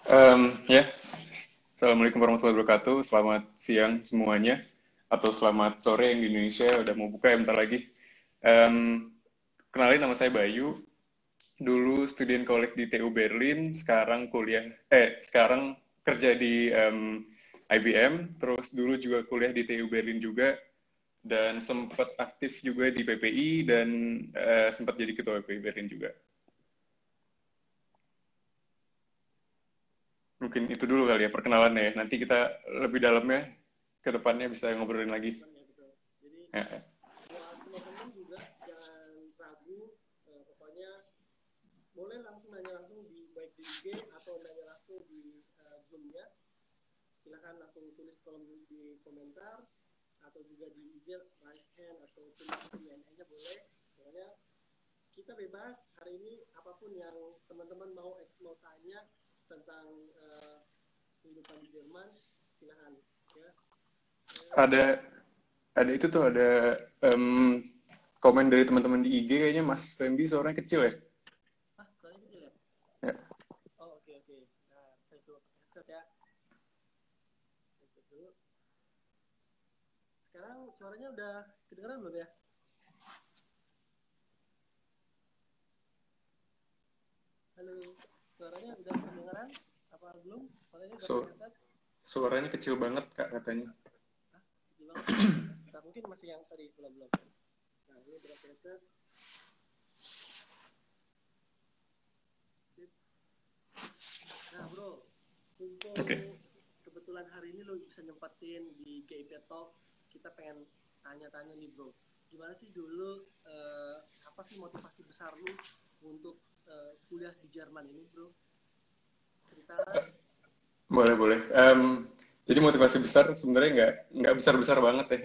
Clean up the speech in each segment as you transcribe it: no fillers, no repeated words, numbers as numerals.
Ya, Assalamualaikum warahmatullahi wabarakatuh. Selamat siang semuanya, atau selamat sore yang di Indonesia udah mau buka ya bentar lagi. Em, Kenalin, nama saya Bayu. Dulu student kolek di TU Berlin, sekarang kerja di IBM. Terus dulu juga kuliah di TU Berlin juga, dan sempat aktif juga di PPI dan sempat jadi ketua PPI Berlin juga. Mungkin itu dulu kali ya perkenalannya ya. Nanti kita lebih dalamnya ke depannya bisa ngobrolin lagi. Depan ya betul. Jadi Ya, ya. buat teman-teman juga jangan ragu, pokoknya boleh langsung nanya langsung di baik di IG atau nanya langsung di Zoom-nya. Silakan langsung tulis kolom di komentar atau juga di IG raise hand atau tulis Q&A-nya boleh. Pokoknya kita bebas hari ini apapun yang teman-teman mau tanya tentang kehidupan di Jerman silakan ya. Ada ada itu tuh ada em, komen dari teman-teman di IG kayaknya Mas Fembi suaranya kecil ya. Soalnya kecil ya. Ya. Oh, oke. Nah, saya coba pakai headset ya. Headset dulu. Sekarang suaranya udah kedengeran belum ya? Halo, suaranya udah kedengeran? Apa belum? Soalnya udah pakai So, headset. suaranya kecil banget Kak katanya. Kecil banget. Nah, mungkin masih yang tadi belum. Nah, ini udah pakai headset. Sip. Nah, bro, Oke. mumpung kebetulan hari ini lo bisa nyempetin di GIP Talks, kita pengen tanya-tanya nih, bro. Gimana sih dulu, apa sih motivasi besar lu untuk kuliah di Jerman ini, bro? Cerita. Boleh, boleh. Jadi motivasi besar sebenarnya nggak besar-besar banget ya.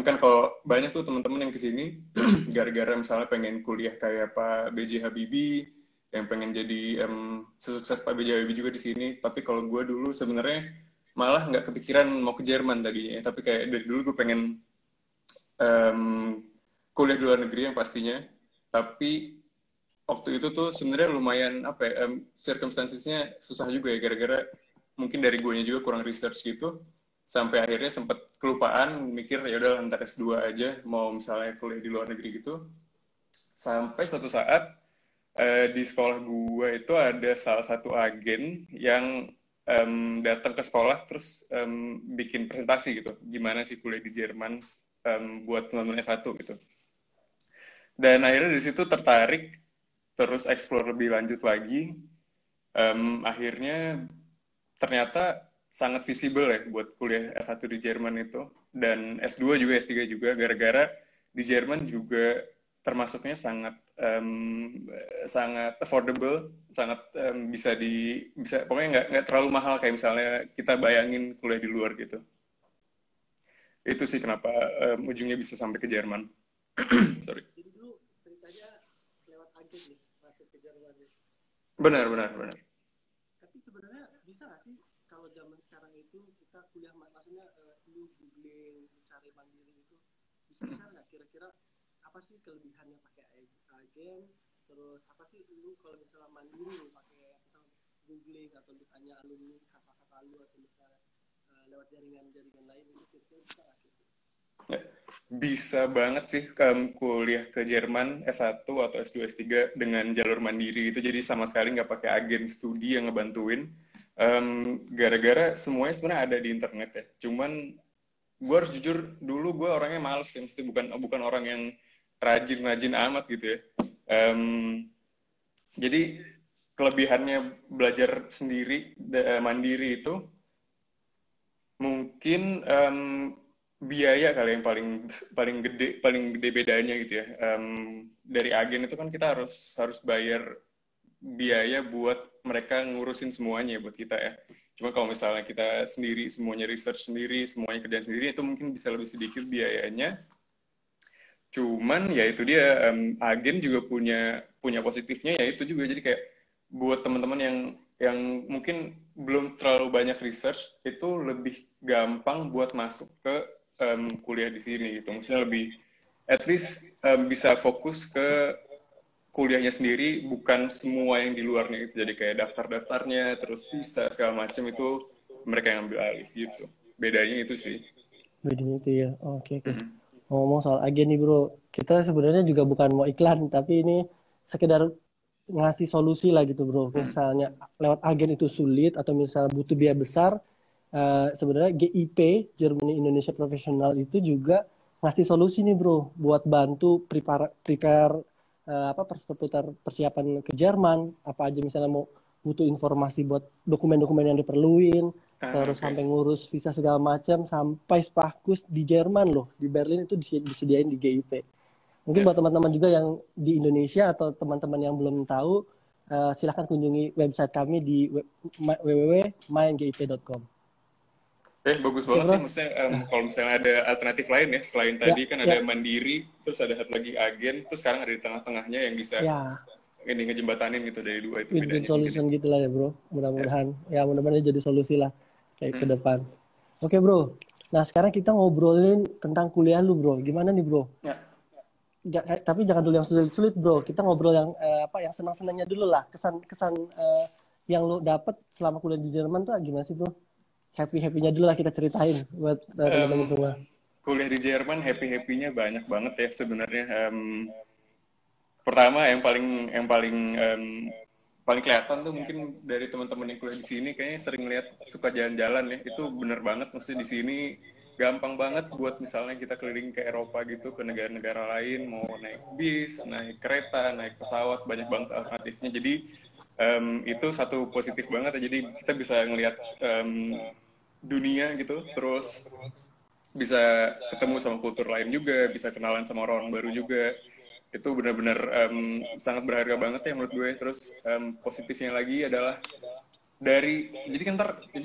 Kan kalau banyak tuh teman-teman yang kesini gara-gara misalnya pengen kuliah kayak Pak B.J. Habibie, yang pengen jadi sesukses Pak B.J. Habibie juga di sini. Tapi kalau gue dulu sebenarnya malah nggak kepikiran mau ke Jerman tadinya. Tapi kayak dari dulu gue pengen em, kuliah di luar negeri yang pastinya. Tapi waktu itu tuh sebenarnya lumayan apa ya, circumstancesnya susah juga ya gara-gara mungkin dari guanya juga kurang research gitu sampai akhirnya sempat kelupaan mikir ya udah antar S2 aja mau misalnya kuliah di luar negeri gitu sampai suatu saat di sekolah gua itu ada salah satu agen yang datang ke sekolah terus bikin presentasi gitu gimana sih kuliah di Jerman buat teman-teman S1 gitu dan akhirnya dari situ tertarik terus explore lebih lanjut lagi. Akhirnya ternyata sangat visible ya buat kuliah S1 di Jerman itu dan S2 juga S3 juga gara-gara di Jerman juga termasuknya sangat affordable, sangat bisa pokoknya nggak terlalu mahal kayak misalnya kita bayangin kuliah di luar gitu. Itu sih kenapa ujungnya bisa sampai ke Jerman. Sorry. Jadi dulu ceritanya lewat agen nih, masuk ke Jerman nih. Benar, benar, benar. Tapi sebenarnya bisa nggak sih kalau zaman sekarang itu kita kuliah, maksudnya lu googling, cari mandiri itu, bisa share nggak kira-kira apa sih kelebihannya pakai agen, terus apa sih lu kalau misalnya mandiri lu pakai misal googling atau lu tanya alumni kata-kata lu atau misalnya lewat jaringan-jaringan lain itu kira-kira bisa nggak gitu? Ya, bisa banget sih kuliah ke Jerman S1 atau S2 S3 dengan jalur mandiri itu jadi sama sekali nggak pakai agen studi yang ngebantuin. Gara-gara semuanya sebenarnya ada di internet ya. Cuman gue harus jujur dulu gue orangnya males ya, mesti bukan bukan orang yang rajin-rajin amat gitu ya. Em, jadi kelebihannya belajar sendiri mandiri itu mungkin biaya kali yang paling paling gede bedanya gitu ya. Dari agen itu kan kita harus harus bayar biaya buat mereka ngurusin semuanya buat kita ya. Cuma kalau misalnya kita sendiri semuanya research sendiri, semuanya kerjaan sendiri itu mungkin bisa lebih sedikit biayanya. Cuman ya itu dia agen juga punya punya positifnya ya itu juga jadi kayak buat teman-teman yang mungkin belum terlalu banyak research itu lebih gampang buat masuk ke kuliah di sini gitu. Maksudnya lebih at least bisa fokus ke kuliahnya sendiri bukan semua yang di luarnya itu. Jadi kayak daftar-daftarnya, terus visa segala macam itu mereka yang ambil alih gitu. Bedanya itu sih. Bedanya itu ya. Oke, oke. Mm-mm. Ngomong soal agen nih bro, kita sebenarnya juga bukan mau iklan, tapi ini sekedar ngasih solusi lah gitu bro. Mm-mm. Misalnya lewat agen itu sulit atau misalnya butuh biaya besar, sebenarnya GIP Germany Indonesia Professional itu juga ngasih solusi nih bro, buat bantu prepare seputar persiapan ke Jerman, apa aja misalnya mau butuh informasi buat dokumen-dokumen yang diperluin, terus Oke. sampai ngurus visa segala macam, sampai Spahkus di Jerman loh, di Berlin itu disediain di GIP. Mungkin Ya. buat teman-teman juga yang di Indonesia atau teman-teman yang belum tahu, silahkan kunjungi website kami di www.myngip.com. Bagus Oke banget bro. sih. Maksudnya kalau misalnya ada alternatif lain ya, selain Ya, tadi kan ya, ada Mandiri, terus ada satu lagi agen, terus sekarang ada di tengah-tengahnya yang bisa ya. ini ngejembatanin gitu dari dua itu Win-win bedanya mungkin ya. solution gitu lah ya bro. Ya. Mudah-mudahan jadi solusi lah kayak ke Hmm. depan. Oke bro. Nah sekarang kita ngobrolin tentang kuliah lu bro. Gimana nih bro? Ya. Tapi jangan dulu yang sulit-sulit bro. Kita ngobrol yang yang senang-senangnya dulu lah. Kesan-kesan yang lu dapet selama kuliah di Jerman tuh gimana sih bro? Happy-happynya dulu lah kita ceritain buat teman-teman semua. Kuliah di Jerman happy-happynya banyak banget ya sebenarnya. Pertama yang paling kelihatan tuh mungkin dari teman-teman yang kuliah di sini kayaknya sering lihat suka jalan-jalan ya. Itu bener banget, maksudnya di sini gampang banget buat misalnya kita keliling ke Eropa gitu, ke negara-negara lain, mau naik bis, naik kereta, naik pesawat, banyak banget alternatifnya. Jadi itu satu positif banget ya. Jadi kita bisa ngelihat dunia gitu, terus bisa ketemu sama kultur lain juga, bisa kenalan sama orang baru juga. Itu benar-benar sangat berharga banget ya menurut gue. Terus positifnya lagi adalah jadi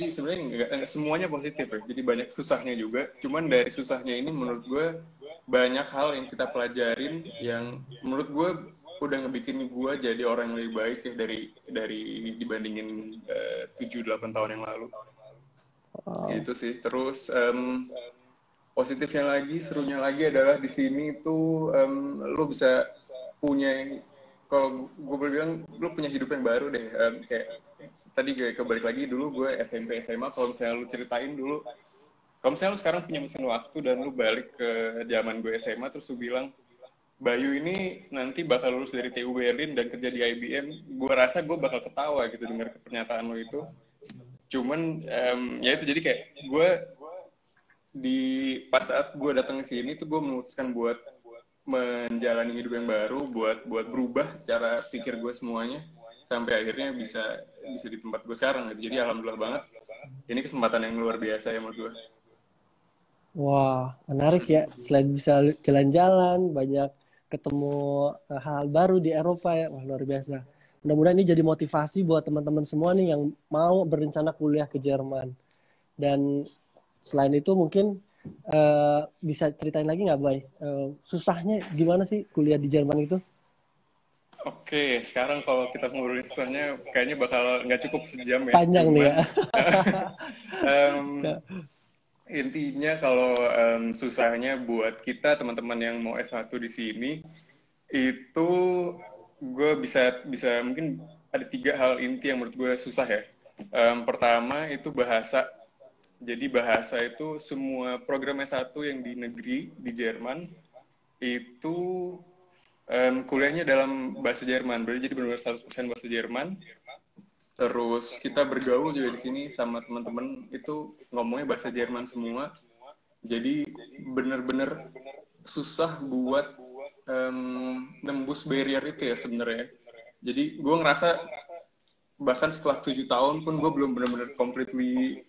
sebenarnya nggak semuanya positif ya. Jadi banyak susahnya juga. Cuman dari susahnya ini menurut gue banyak hal yang kita pelajarin yang menurut gue udah ngebikin gue jadi orang yang lebih baik ya dari dibandingin 7-8 tahun yang lalu. Gitu sih. Terus positifnya lagi, serunya lagi adalah di sini tuh lo bisa punya, kalau gue boleh bilang, lo punya hidup yang baru deh. Kayak tadi gue kebalik lagi, dulu gue SMP SMA, kalau misalnya lo ceritain dulu, kalau misalnya lo sekarang punya mesin waktu dan lo balik ke zaman gue SMA, terus lo bilang, Bayu ini nanti bakal lulus dari TU Berlin dan kerja di IBM, gue rasa gue bakal ketawa gitu dengar pernyataan lo itu. Cuman ya itu, jadi kayak gue pas saat gue datang ke sini tuh gue memutuskan buat menjalani hidup yang baru, buat berubah cara pikir gue semuanya sampai akhirnya bisa di tempat gue sekarang. Jadi alhamdulillah banget. Ini kesempatan yang luar biasa ya menurut gue. Wah, menarik ya. Selain bisa jalan-jalan, banyak ketemu hal-hal baru di Eropa ya. Wah, luar biasa. Mudah-mudahan ini jadi motivasi buat teman-teman semua nih yang mau berencana kuliah ke Jerman. Dan selain itu mungkin bisa ceritain lagi nggak, Bay? Susahnya gimana sih kuliah di Jerman itu? Oke, sekarang kalau kita ngobrolin susahnya kayaknya bakal nggak cukup sejam ya. Panjang nih ya. Intinya kalau susahnya buat kita teman-teman yang mau S1 di sini itu gue bisa mungkin ada 3 hal inti yang menurut gue susah ya. Pertama itu bahasa. Jadi bahasa itu semua program S1 yang di negeri di Jerman itu kuliahnya dalam bahasa Jerman. Berarti jadi benar-benar 100% bahasa Jerman. Terus kita bergaul juga di sini sama teman-teman itu ngomongnya bahasa Jerman semua. Jadi benar-benar susah buat nembus barrier itu ya sebenarnya. Jadi gue ngerasa bahkan setelah 7 tahun pun gue belum benar-benar completely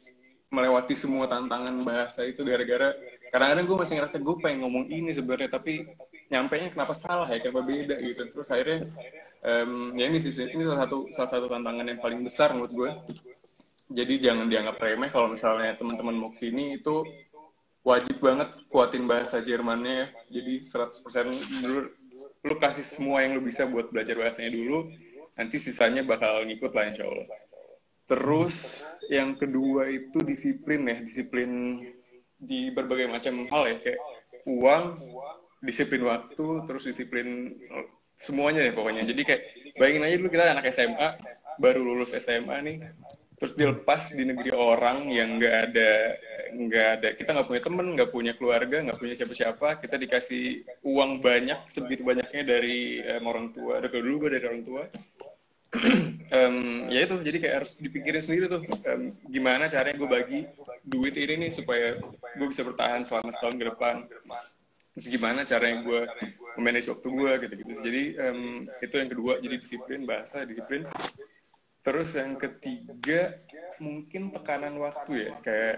melewati semua tantangan bahasa itu, gara-gara kadang-kadang gue masih ngerasa gue pengen ngomong ini sebenarnya tapi nyampainya kenapa salah ya, kenapa beda gitu. Terus akhirnya ya ini salah satu tantangan yang paling besar menurut gue. Jadi jangan dianggap remeh kalau misalnya teman-teman mau kesini, itu wajib banget kuatin bahasa Jermannya. Jadi 100% dulu lu kasih semua yang lu bisa buat belajar bahasanya dulu, nanti sisanya bakal ngikut lah insya Allah. Terus yang kedua itu disiplin di berbagai macam hal ya, kayak uang, disiplin waktu, terus disiplin semuanya deh pokoknya. Jadi kayak bayangin aja dulu kita anak SMA, baru lulus SMA nih, terus dilepas di negeri orang yang nggak ada, kita nggak punya temen, nggak punya keluarga, nggak punya siapa-siapa, kita dikasih uang banyak, sebegitu banyaknya dari orang tua, dulu gue dari orang tua. Ya itu, jadi kayak harus dipikirin sendiri tuh, gimana caranya gue bagi duit ini nih supaya gue bisa bertahan selama setahun ke depan. Terus gimana caranya gue memanage waktu gue gitu-gitu. Jadi itu yang kedua, jadi disiplin, bahasa disiplin. Terus yang ketiga mungkin tekanan waktu ya, kayak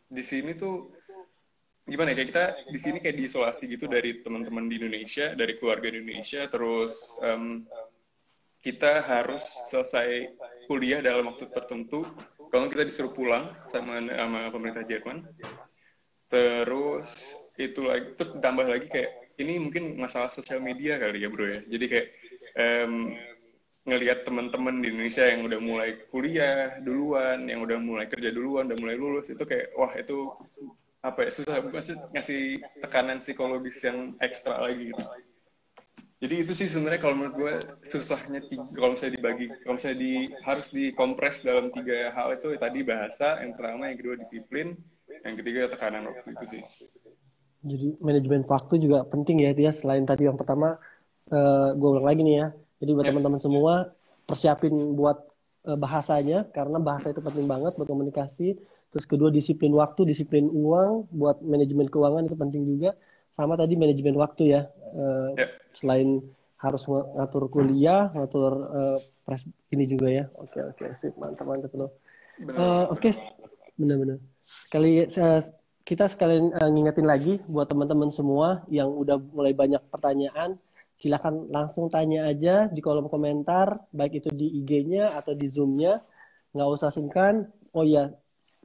di sini tuh gimana ya, kayak kita di sini kayak diisolasi gitu dari teman-teman di Indonesia, dari keluarga di Indonesia, terus kita harus selesai kuliah dalam waktu tertentu. Kalau kita disuruh pulang sama pemerintah Jerman. Terus itu lagi, terus ditambah lagi kayak ini mungkin masalah sosial media kali ya bro ya. Jadi kayak ngelihat teman-teman di Indonesia yang udah mulai kuliah duluan, yang udah mulai kerja duluan, udah mulai lulus, itu kayak wah itu apa ya, susah banget, ngasih tekanan psikologis yang ekstra lagi gitu. Jadi itu sih sebenarnya kalau menurut gue susahnya, kalau misalnya dibagi, kalau misalnya harus dikompres dalam 3 hal itu, tadi bahasa, yang pertama, yang kedua disiplin, yang ketiga tekanan waktu, itu sih. Jadi manajemen waktu juga penting ya Tia. Selain tadi yang pertama, gue ulang lagi nih ya. Jadi buat teman-teman semua, persiapin buat bahasanya, karena bahasa itu penting banget buat komunikasi. Terus kedua, disiplin waktu, disiplin uang, buat manajemen keuangan itu penting juga. Sama tadi manajemen waktu ya. Selain harus ngatur kuliah, ngatur ini juga ya. Oke, sip, mantap loh. Oke, benar-benar. Kita sekalian ngingetin lagi buat teman-teman semua yang udah mulai banyak pertanyaan, silakan langsung tanya aja di kolom komentar, baik itu di IG-nya atau di Zoom-nya. Nggak usah sungkan. Oh iya,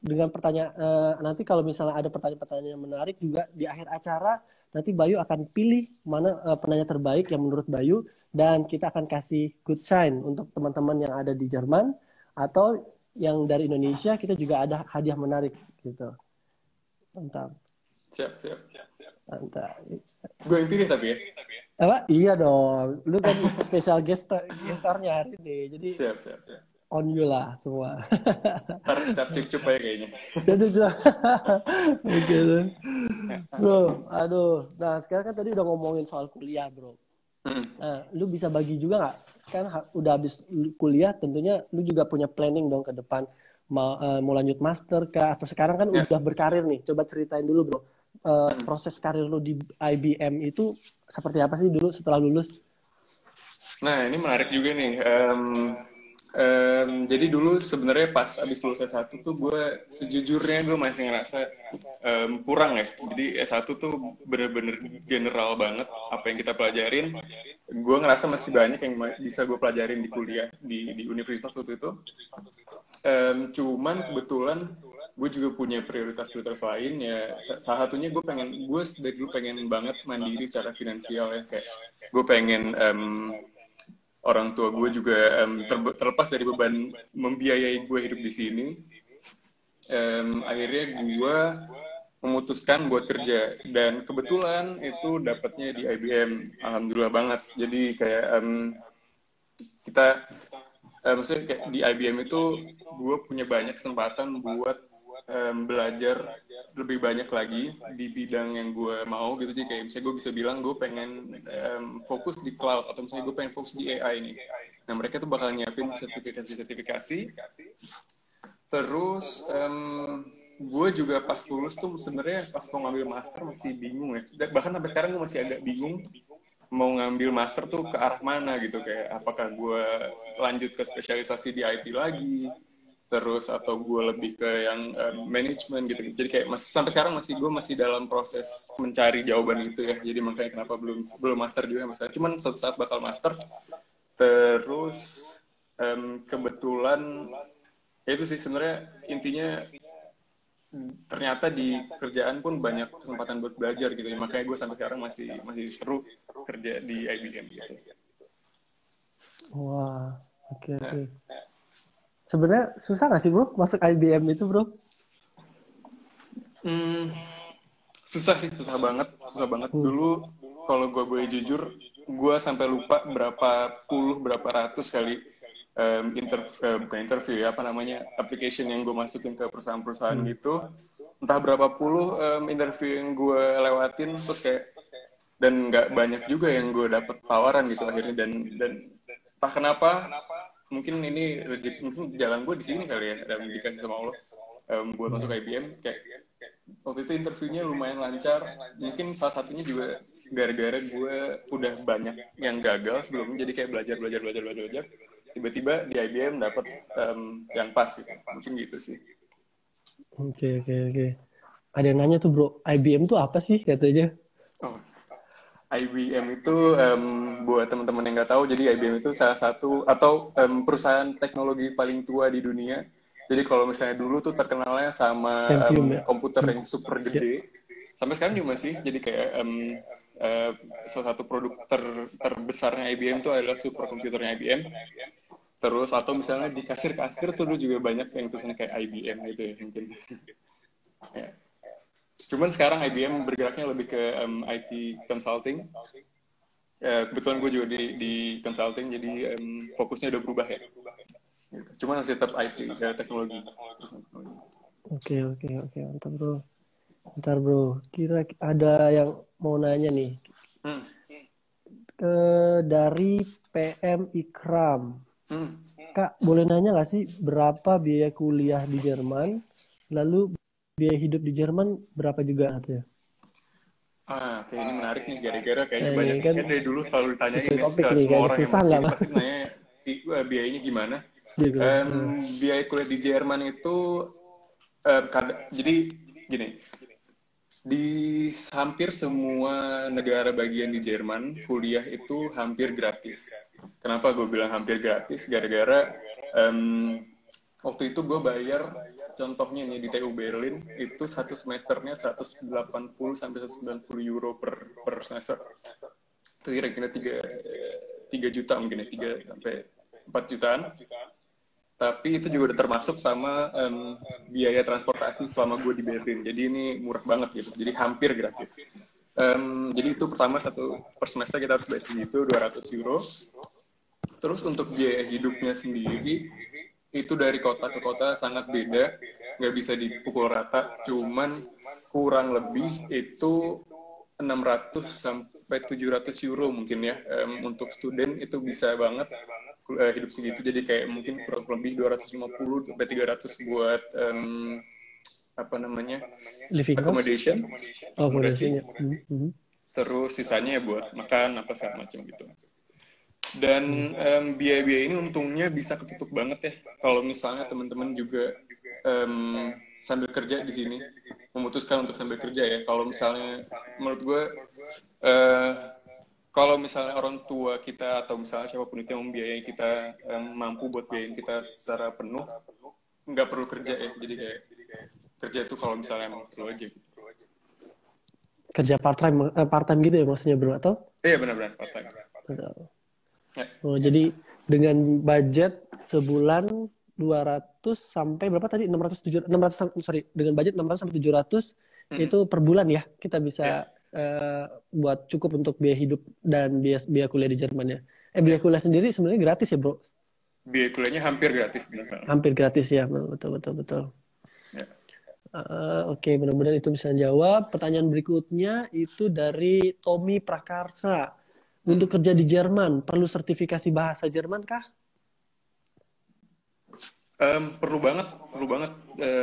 dengan pertanyaan, nanti kalau misalnya ada pertanyaan-pertanyaan yang menarik juga di akhir acara, nanti Bayu akan pilih mana penanya terbaik yang menurut Bayu, dan kita akan kasih good sign untuk teman-teman yang ada di Jerman atau yang dari Indonesia. Kita juga ada hadiah menarik gitu. Mantap. Siap. Mantap. Gue yang pilih tapi ya. Apa? Iya dong. Lu kan special guest-starnya hari ini. Jadi siap. On you lah semua. Cap cup aja kayaknya. Oke. Bro, aduh. Nah, sekarang kan tadi udah ngomongin soal kuliah, bro. Nah, lu bisa bagi juga nggak? Kan udah habis kuliah, tentunya lu juga punya planning dong ke depan. Mau lanjut master kah? Atau sekarang kan udah berkarir nih. Coba ceritain dulu, bro. Proses karir lu di IBM itu seperti apa sih dulu setelah lulus? Nah, ini menarik juga nih. Jadi dulu sebenarnya pas abis lulus S1 tuh gue sejujurnya gue masih ngerasa kurang ya. Jadi S1 tuh bener-bener general banget apa yang kita pelajarin. Gue ngerasa masih banyak yang bisa gue pelajarin di kuliah di universitas waktu itu. Cuman kebetulan gue juga punya prioritas lain ya. Salah satunya gue dari dulu pengen banget mandiri secara finansial ya. Kayak gue pengen orang tua gue juga terlepas dari beban membiayai gue hidup di sini. Akhirnya gue memutuskan buat kerja, dan kebetulan itu dapatnya di IBM. Alhamdulillah banget. Jadi kayak maksudnya kayak di IBM itu gue punya banyak kesempatan buat belajar lebih banyak lagi di bidang yang gue mau gitu. Jadi kayak misalnya gue bisa bilang gue pengen fokus di cloud, atau misalnya gue pengen fokus di AI nih. Nah mereka tuh bakal nyiapin sertifikasi. Terus gue juga pas lulus tuh sebenarnya pas mau ngambil master masih bingung ya. Bahkan sampai sekarang gue masih agak bingung mau ngambil master tuh ke arah mana gitu. Kayak apakah gue lanjut ke spesialisasi di IT lagi, terus atau gue lebih ke yang manajemen gitu. Jadi kayak sampai sekarang gue masih dalam proses mencari jawaban itu ya. Jadi makanya kenapa belum master juga masalah. Cuman suatu saat bakal master. Terus kebetulan itu sih sebenarnya intinya, ternyata di kerjaan pun banyak kesempatan buat belajar gitu ya. Makanya gue sampai sekarang masih seru kerja di IBM gitu. Wah, oke. Sebenarnya susah nggak sih bro masuk IBM itu bro? Susah banget. Dulu kalau gue jujur, gue sampai lupa berapa ratus kali bukan interview ya, apa namanya, application yang gue masukin ke perusahaan-perusahaan gitu, entah berapa puluh interview yang gue lewatin, terus kayak, dan nggak banyak juga yang gue dapet tawaran gitu akhirnya, dan entah kenapa, mungkin ini mungkin jalan gue di sini kali ya, dan dikasih sama Allah buat masuk IBM. Kayak waktu itu interviewnya lumayan lancar, mungkin salah satunya juga gara-gara gue udah banyak yang gagal sebelumnya, jadi kayak belajar, tiba-tiba di IBM dapet yang pas gitu, mungkin gitu sih. Oke. Ada yang nanya tuh bro, IBM tuh apa sih katanya? Oh, IBM itu buat teman-teman yang nggak tahu, jadi IBM itu salah satu atau perusahaan teknologi paling tua di dunia. Jadi kalau misalnya dulu tuh terkenalnya sama Pentium ya? komputer yang super gede, sampai sekarang juga masih. Jadi kayak salah satu produk terbesarnya IBM itu adalah superkomputernya IBM. Terus atau misalnya di kasir-kasir tuh dulu juga banyak yang tulisannya kayak IBM gitu ya mungkin. Ya. Cuman sekarang IBM bergeraknya lebih ke IT consulting. Kebetulan gue juga di consulting, jadi fokusnya udah berubah ya. Cuman masih tetap IT, teknologi. Oke, mantap bro. Kira ada yang mau nanya nih. Dari PM Ikram. Kak, boleh nanya nggak sih berapa biaya kuliah di Jerman? Lalu biaya hidup di Jerman berapa juga katanya? Kayak ini menarik nih, gara-gara kayaknya banyak kan kayak dari dulu selalu ditanyain ya, topik ke nih, semua orang yang susah masih nggak, pasti nanya biayanya gimana. Biaya kuliah di Jerman itu jadi gini, di hampir semua negara bagian di Jerman kuliah itu hampir gratis. Kenapa gue bilang hampir gratis? Gara-gara waktu itu gue bayar, contohnya nih di TU Berlin itu satu semesternya 180 sampai 190 euro per semester. Itu kira-kira 3 juta mungkin ya, 3 sampai 4 jutaan. Tapi itu juga udah termasuk sama biaya transportasi selama gue di Berlin. Jadi ini murah banget gitu. Jadi hampir gratis. Jadi itu pertama, per semester kita harus bayar segitu, 200 euro. Terus untuk biaya hidupnya sendiri, itu dari kota ke kota sangat beda. Nggak bisa dipukul rata. Cuman kurang lebih itu 600 sampai 700 euro mungkin ya. Untuk student itu bisa banget hidup segitu, jadi kayak mungkin kurang lebih 250 sampai 300 buat apa namanya, living accommodation. Terus sisanya ya buat makan apa segala macam gitu. Dan biaya-biaya ini untungnya bisa ketutup banget ya kalau misalnya teman-teman juga sambil kerja di sini, memutuskan untuk sambil kerja ya. Kalau misalnya menurut gue kalau misalnya orang tua kita atau misalnya siapapun itu yang membiayai kita mampu buat biayain kita secara penuh, nggak perlu kerja ya. Jadi kayak kerja itu kalau misalnya emang perlu aja. Kerja part time gitu ya maksudnya bro, atau? Iya benar-benar part time. Ya. Oh, jadi dengan budget sebulan 200 sampai berapa tadi? 600 dengan budget 600 sampai 700 itu per bulan ya kita bisa buat cukup untuk biaya hidup dan biaya kuliah di Jerman ya. Biaya kuliah sendiri sebenarnya gratis ya bro? Biaya kuliahnya hampir gratis benar. Hampir gratis ya, betul. Ya. Oke, mudah-mudahan itu bisa jawab. Pertanyaan berikutnya itu dari Tommy Prakarsa. Untuk kerja di Jerman perlu sertifikasi bahasa Jerman kah? Perlu banget,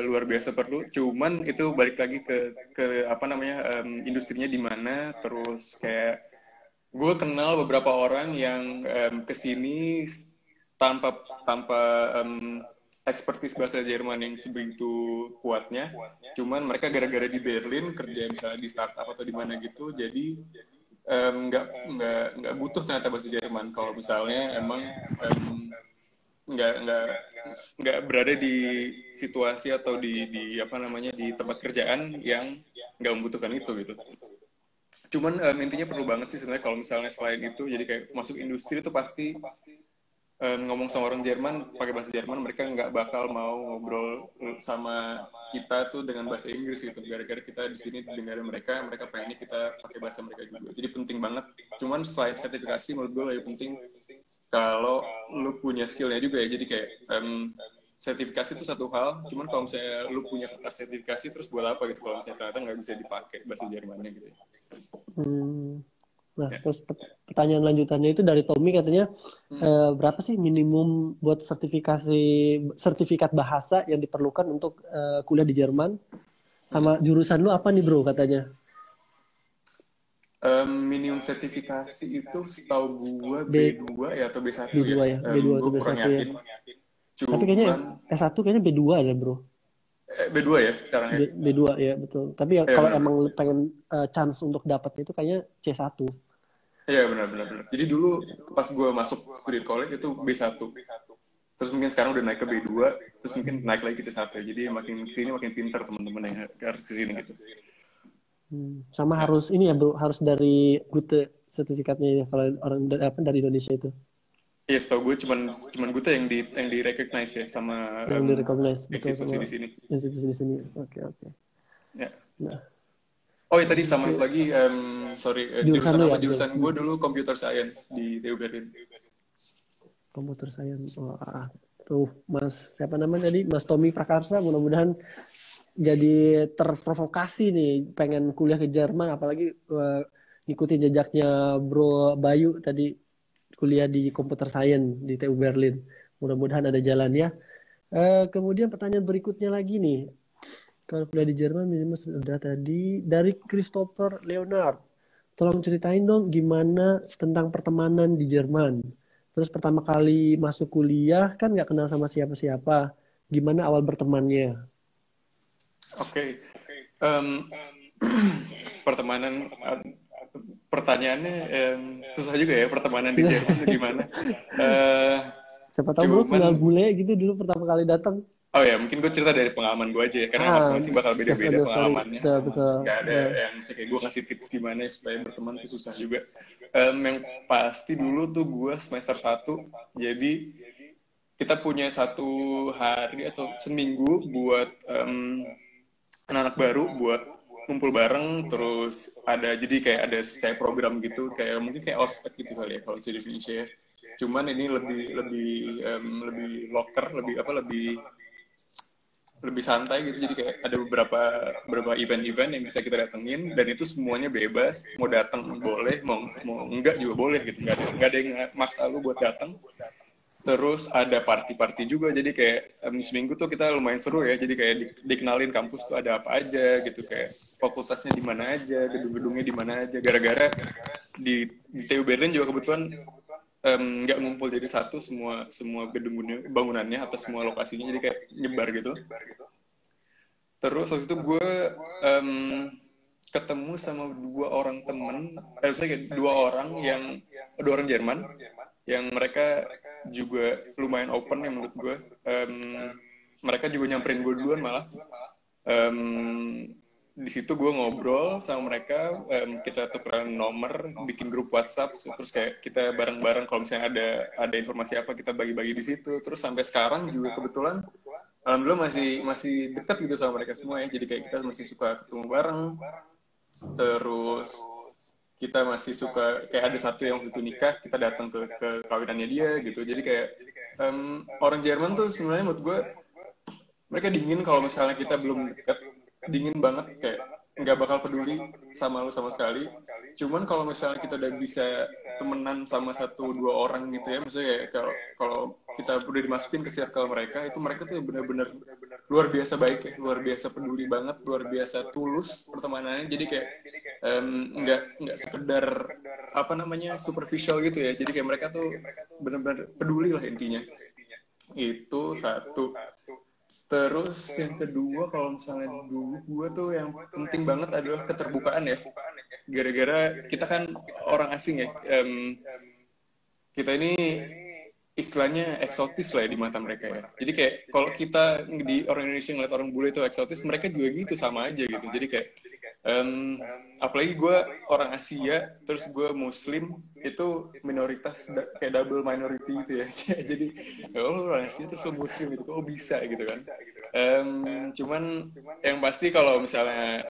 luar biasa perlu. Cuman itu balik lagi ke apa namanya, industrinya di mana. Terus kayak gue kenal beberapa orang yang kesini tanpa expertise bahasa Jerman yang sebegitu kuatnya. Cuman mereka gara-gara di Berlin kerja misalnya di startup atau di mana gitu, jadi nggak butuh ternyata bahasa Jerman kalau misalnya emang nggak berada di situasi atau di apa namanya, di tempat kerjaan yang nggak membutuhkan itu gitu. Cuman intinya perlu banget sih sebenarnya kalau misalnya selain itu, jadi kayak masuk industri itu pasti ngomong sama orang Jerman pakai bahasa Jerman, mereka nggak bakal mau ngobrol sama kita tuh dengan bahasa Inggris gitu. Gara-gara kita di sini dengerin mereka, mereka pengennya kita pakai bahasa mereka juga. Jadi penting banget. Cuman selain sertifikasi, menurut gue lebih penting kalau lu punya skillnya juga ya. Jadi kayak sertifikasi itu satu hal, cuman kalau misalnya lu punya kertas sertifikasi terus buat apa gitu kalau misalnya ternyata nggak bisa dipakai bahasa Jermannya gitu ya. Nah, terus pertanyaan lanjutannya itu dari Tommy katanya berapa sih minimum buat sertifikat bahasa yang diperlukan untuk kuliah di Jerman? Sama jurusan lu apa nih bro katanya? Minimum sertifikasi itu setahu gue B2 ya atau B1 B2 ya? B2 atau gue B1 kurang ya? yakin. Cuman, tapi kayaknya S1 kayaknya B2 ya bro? B2 ya sekarang ya? B2 ya betul. Tapi ya, kalau emang lu pengen chance untuk dapat itu kayaknya C1. Iya benar. Jadi dulu pas gue masuk studi college itu B1. Terus mungkin sekarang udah naik ke B2, terus mungkin naik lagi ke C1. Jadi makin kesini makin pintar teman-teman yang harus kesini gitu. Sama harus ini ya bro, harus dari Gute sertifikatnya ya kalau orang dari Indonesia itu. Iya, setahu gue cuman Gute yang di recognize ya sama yang di recognize institusi di sini. Institusi di sini. Oke. Ya. Nah. Oh ya tadi sama lagi, jurusan apa? Jurusan gue dulu computer science di TU Berlin. Computer science, tuh Mas siapa namanya tadi? Mas Tommy Prakarsa, mudah-mudahan jadi terprovokasi nih, pengen kuliah ke Jerman, apalagi ngikutin jejaknya Bro Bayu tadi kuliah di computer science di TU Berlin. Mudah-mudahan ada jalan ya. Kemudian pertanyaan berikutnya lagi nih. Kalau kuliah di Jerman minimal sudah tadi dari Christopher Leonard. Tolong ceritain dong gimana tentang pertemanan di Jerman. Terus pertama kali masuk kuliah kan nggak kenal sama siapa-siapa. Gimana awal bertemannya? Oke. Pertemanan pertanyaannya susah juga ya pertemanan di Jerman gimana? Siapa tahu bro kenal bule gitu dulu pertama kali datang. Oh ya, mungkin gue cerita dari pengalaman gue aja ya, karena masing-masing bakal beda-beda pengalamannya. Betul. Gak ada yang kayak gue ngasih tips gimana supaya berteman itu susah juga. Yang pasti dulu tuh gue semester 1, jadi kita punya satu hari atau seminggu buat anak-anak baru buat kumpul bareng, terus jadi kayak program gitu, kayak mungkin kayak ospek gitu kali ya kalau di Indonesia ya. Cuman ini lebih locker, lebih santai gitu, jadi kayak ada beberapa event-event yang bisa kita datengin dan itu semuanya bebas, mau datang boleh, mau enggak juga boleh gitu, nggak ada yang maksa lu buat datang. Terus ada party juga, jadi kayak seminggu tuh kita lumayan seru ya, jadi kayak dikenalin kampus tuh ada apa aja gitu, kayak fakultasnya di mana aja, gedung-gedungnya di mana aja, gara-gara di TU Berlin juga kebetulan nggak ngumpul jadi satu semua bangunannya atau semua lokasinya, jadi kayak nyebar gitu. Terus waktu itu gue ketemu sama dua orang Jerman yang mereka juga lumayan open ya menurut gue. Mereka juga nyamperin gue duluan malah. Di situ gue ngobrol sama mereka, kita tukeran nomor, bikin grup WhatsApp, terus kayak kita bareng-bareng kalau misalnya ada informasi apa kita bagi-bagi di situ. Terus sampai sekarang juga kebetulan alhamdulillah masih dekat gitu sama mereka semua ya. Jadi kayak kita masih suka ketemu bareng. Terus kita masih suka kayak ada satu yang waktu itu nikah, kita datang ke kawinannya dia gitu. Jadi kayak orang Jerman tuh sebenarnya menurut gue mereka dingin kalau misalnya kita belum dekat. Dingin banget, kayak nggak bakal peduli sama lu sama sekali. Cuman kalau misalnya kita udah bisa temenan sama 1-2 orang gitu ya, misalnya kayak kalau kita udah dimasukin ke circle mereka, itu mereka tuh benar-benar luar biasa baik ya, luar biasa peduli banget, luar biasa tulus pertemanannya. Jadi kayak nggak sekedar superficial gitu ya. Jadi kayak mereka tuh benar-benar peduli lah intinya. Itu satu. Terus yang kedua, kalau misalnya dulu gue tuh yang penting banget adalah keterbukaan ya. Gara-gara kita kan orang asing ya. Kita ini istilahnya eksotis lah ya di mata mereka ya. Jadi kayak kalau kita di orang Indonesia ngeliat orang bule itu eksotis, mereka juga gitu sama aja gitu. Jadi kayak Apalagi gue orang Asia, terus gue Muslim, itu minoritas kayak double minority gitu ya. Jadi lo orang Asia terus lo Muslim gitu, kok bisa gitu kan. Cuman yang pasti kalau misalnya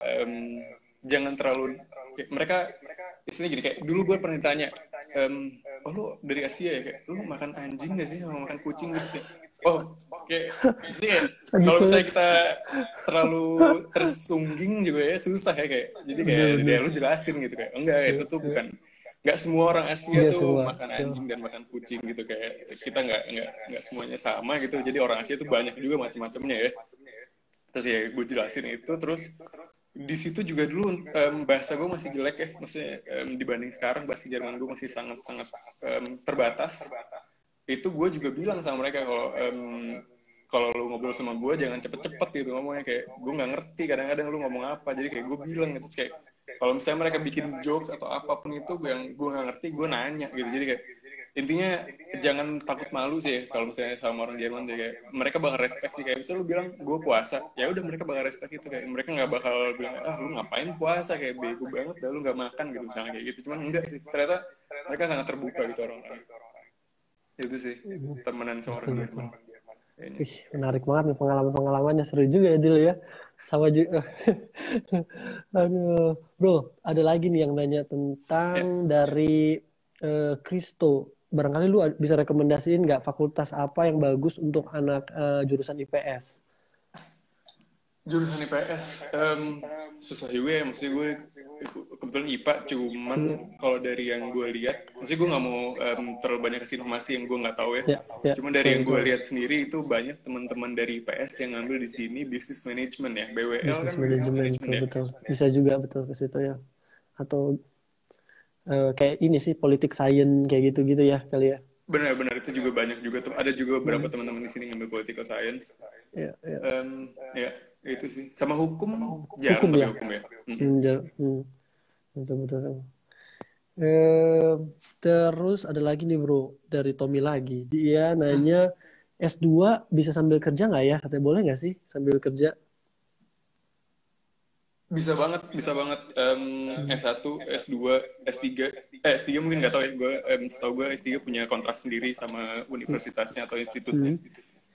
jangan terlalu mereka istilahnya gini, kayak dulu gue pernah ditanya, oh lu dari Asia ya, kayak lu makan anjing gak sih sama makan kucing gitu kayak, oh kayak sih ya, kalau misalnya kita terlalu tersungging juga ya susah ya, kayak jadi kayak dia lu jelasin gitu kayak enggak, itu tuh bukan, nggak semua orang Asia tuh makan anjing dan makan kucing gitu, kayak kita nggak semuanya sama gitu, jadi orang Asia tuh banyak juga macam-macamnya ya. Terus ya gue jelasin itu, terus di situ juga dulu bahasa gue masih jelek ya, maksudnya dibanding sekarang bahasa Jerman gue masih sangat-sangat terbatas. Itu gue juga bilang sama mereka kalau lu ngobrol sama gue jangan cepet-cepet gitu ngomongnya, kayak gue nggak ngerti kadang-kadang lu ngomong apa, jadi kayak gue bilang gitu, kayak kalau misalnya mereka bikin jokes atau apapun itu yang gue nggak ngerti, gue nanya gitu. Jadi kayak intinya jangan takut malu sih kalau misalnya sama orang Jerman, sih kayak mereka bakal respect sih, kayak misalnya lu bilang gue puasa, ya udah mereka bakal respect itu, kayak mereka nggak bakal bilang lu ngapain puasa, kayak bego banget dah lu nggak makan gitu misalnya kayak gitu. Cuman enggak sih, ternyata mereka sangat terbuka gitu orang-orang. Itu sih temenan sama orang Jerman. Ih, menarik banget nih pengalaman-pengalamannya, seru juga ya Dil ya. Sama juga. Aduh, bro, ada lagi nih yang nanya tentang dari Kristo. Barangkali lu bisa rekomendasiin nggak fakultas apa yang bagus untuk anak jurusan IPS? Jurusan IPS susah juga ya, maksudnya gue kebetulan IPA, cuman kalau dari yang gue lihat, maksudnya gue nggak mau terlalu banyak kasih informasi yang gue nggak tahu ya. Cuman dari yang gue lihat sendiri itu banyak teman-teman dari IPS yang ngambil di sini business management ya, BWL Business kan management, business management ya. betul. Bisa juga betul ke situ ya. Atau kayak ini sih politik science kayak gitu-gitu ya kali ya. Benar-benar itu juga banyak juga tuh, ada juga beberapa teman-teman di sini ngambil political science. Ya, ya itu sih, sama hukum jarang, tapi hukum ya. Betul. Terus ada lagi nih bro, dari Tommy lagi. Dia nanya, S2 bisa sambil kerja nggak ya? Katanya boleh nggak sih sambil kerja? Bisa banget. S1, S2, S3. S3 mungkin nggak tahu ya. Setahu gue S3 punya kontrak sendiri sama universitasnya atau institutnya.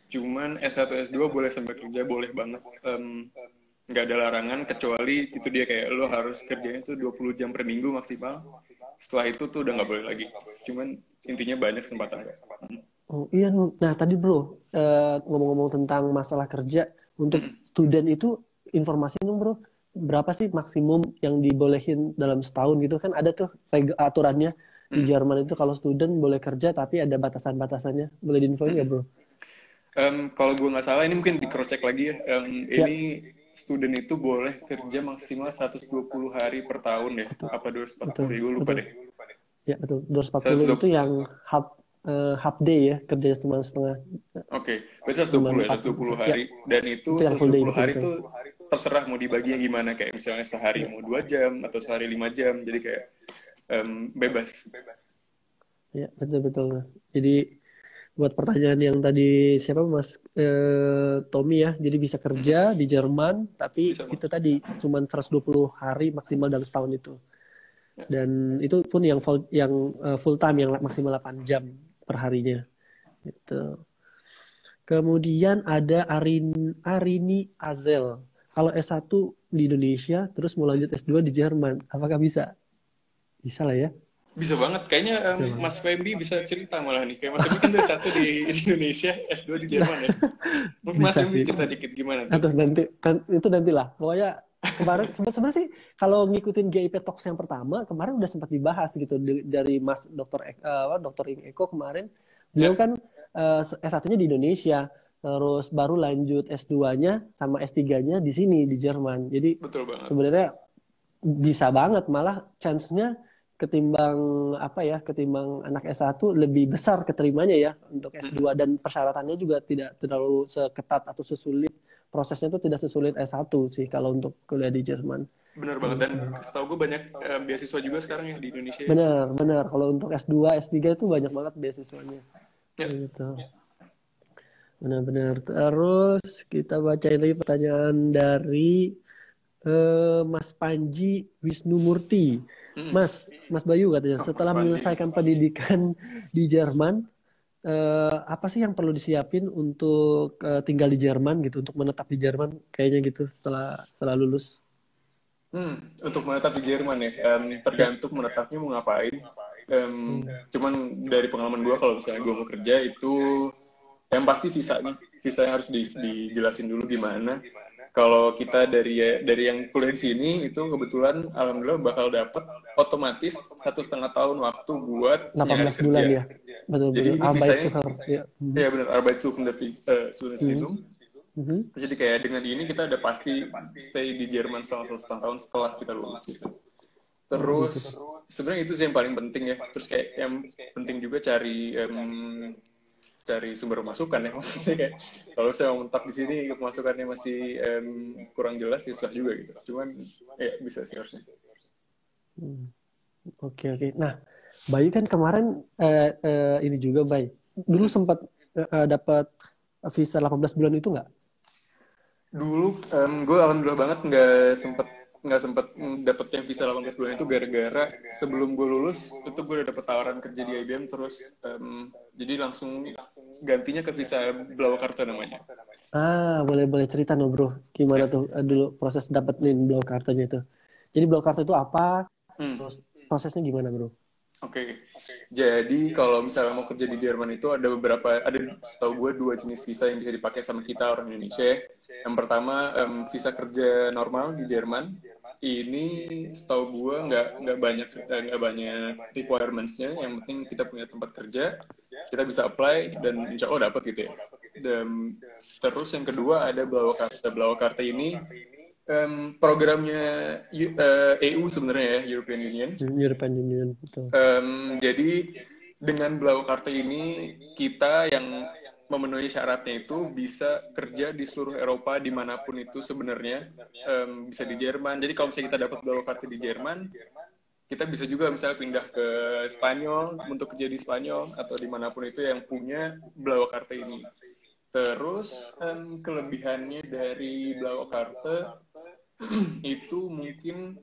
Cuman S1, S2 boleh sambil kerja, boleh banget. Nggak ada larangan, kecuali itu dia kayak lo harus kerjanya tuh 20 jam per minggu maksimal. Setelah itu tuh udah nggak boleh lagi. Cuman intinya banyak kesempatan. Oh iya, nah tadi bro, ngomong-ngomong tentang masalah kerja, untuk student itu informasi dong bro, berapa sih maksimum yang dibolehin dalam setahun gitu kan, ada tuh aturannya di Jerman itu kalau student boleh kerja tapi ada batasan-batasannya, boleh diinfoin nggak bro? Kalau gue nggak salah, ini mungkin di cross check lagi ya, ini student itu boleh kerja maksimal 120 hari per tahun ya, apa 240, gue lupa deh. Ya betul, 240 itu yang half day ya, kerja setengah. Oke, berarti 120 hari. Dan itu 120 hari itu terserah mau dibaginya gimana, kayak misalnya sehari mau 2 jam atau sehari 5 jam, jadi kayak bebas. Ya betul. Jadi buat pertanyaan yang tadi siapa Mas Tommy ya, jadi bisa kerja di Jerman tapi itu tadi cuma 120 hari maksimal dalam setahun itu. Dan itu pun yang full time, yang maksimal 8 jam per harinya. Gitu. Kemudian ada Arini Azel. Kalau S1 di Indonesia terus mau lanjut S2 di Jerman, apakah bisa? Bisa lah ya. Bisa banget. Kayaknya Mas Fembi bisa cerita malah nih. Kayak Mas Fembi kan dari S1 di Indonesia, S2 di Jerman ya. Mas Fembi cerita dikit gimana tuh? Atau nantilah. Pokoknya kemarin sebenarnya sih kalau ngikutin GIP Talks yang pertama kemarin udah sempat dibahas gitu dari Mas Dr. Eko kemarin. Beliau kan S1-nya di Indonesia, terus baru lanjut S2-nya sama S3-nya di sini di Jerman. Jadi sebenarnya bisa banget, malah chance-nya ketimbang anak S1 lebih besar keterimanya ya untuk S2, dan persyaratannya juga tidak terlalu seketat atau sesulit, prosesnya itu tidak sesulit S1 sih kalau untuk kuliah di Jerman. Benar banget, dan setahu gue banyak beasiswa juga sekarang ya di Indonesia. Benar. Kalau untuk S2, S3 itu banyak banget beasiswanya. Gitu. Benar. Terus kita bacain lagi pertanyaan dari Mas Panji Wisnumurti. Mm-mm. Mas Bayu katanya, Oh, Mas setelah Panji. menyelesaikan pendidikan di Jerman, apa sih yang perlu disiapin untuk tinggal di Jerman gitu, untuk menetap di Jerman kayaknya gitu setelah lulus? Untuk menetap di Jerman ya, Ya. tergantung menetapnya mau ngapain. Hmm. Cuman dari pengalaman gue, kalau misalnya gue mau kerja itu, yang pasti visanya harus dijelasin dulu gimana. Kalau kita dari yang kuliah di sini itu kebetulan alhamdulillah bakal dapat otomatis 1,5 tahun waktu buat nyari 18 bulan kerja. ya. Jadi Betul-betul. ini visanya, Arbeitssucher. Ya. Mhm. ya benar, Arbeitssuchende Mhm. Visum. Mhm. Jadi kayak dengan ini kita udah pasti stay di Jerman selama 1,5 tahun setelah kita lulus gitu. Oh gitu. Terus sebenarnya itu sih yang paling penting ya. Terus kayak yang penting juga cari sumber pemasukan ya. Maksudnya kayak kalau saya mau menetap di sini pemasukannya masih kurang jelas ya susah juga gitu. Cuman ya bisa sih harusnya. Hmm. Oke, oke. Nah, Bayu kan kemarin ini juga, Bay. Dulu Mm-mm. sempat dapat visa 18 bulan itu nggak? Dulu gue alhamdulillah banget nggak sempet dapet yang visa 18 bulan itu gara-gara sebelum gue lulus itu gue udah dapet tawaran kerja di IBM, terus jadi langsung gantinya ke visa Blauwkarta namanya. Boleh cerita no, bro. Gimana Ya. tuh dulu proses dapetin Blau Kartunya itu? Jadi Blau Kartu itu apa? Hmm. Terus prosesnya gimana, bro? Oke. Jadi kalau misalnya mau kerja di Jerman itu ada setahu gue 2 jenis visa yang bisa dipakai sama kita orang Indonesia. Yang pertama visa kerja normal di Jerman. Ini setahu gue nggak banyak requirements-nya. Yang penting kita punya tempat kerja, kita bisa apply dan insya Allah dapat gitu ya. Dan terus yang kedua ada Blauwkarta. Blauwkarta ini programnya EU sebenarnya ya, European Union. European Union, betul. Jadi dengan Blauwkarta ini kita yang memenuhi syaratnya itu bisa kerja di seluruh Eropa dimanapun itu sebenarnya, bisa di Jerman. Jadi kalau misalnya kita dapat Blauwkarta di Jerman, kita bisa juga misalnya pindah ke Spanyol untuk kerja di Spanyol atau dimanapun itu yang punya Blauwkarta ini. Terus kelebihannya dari Blauwkarta itu mungkin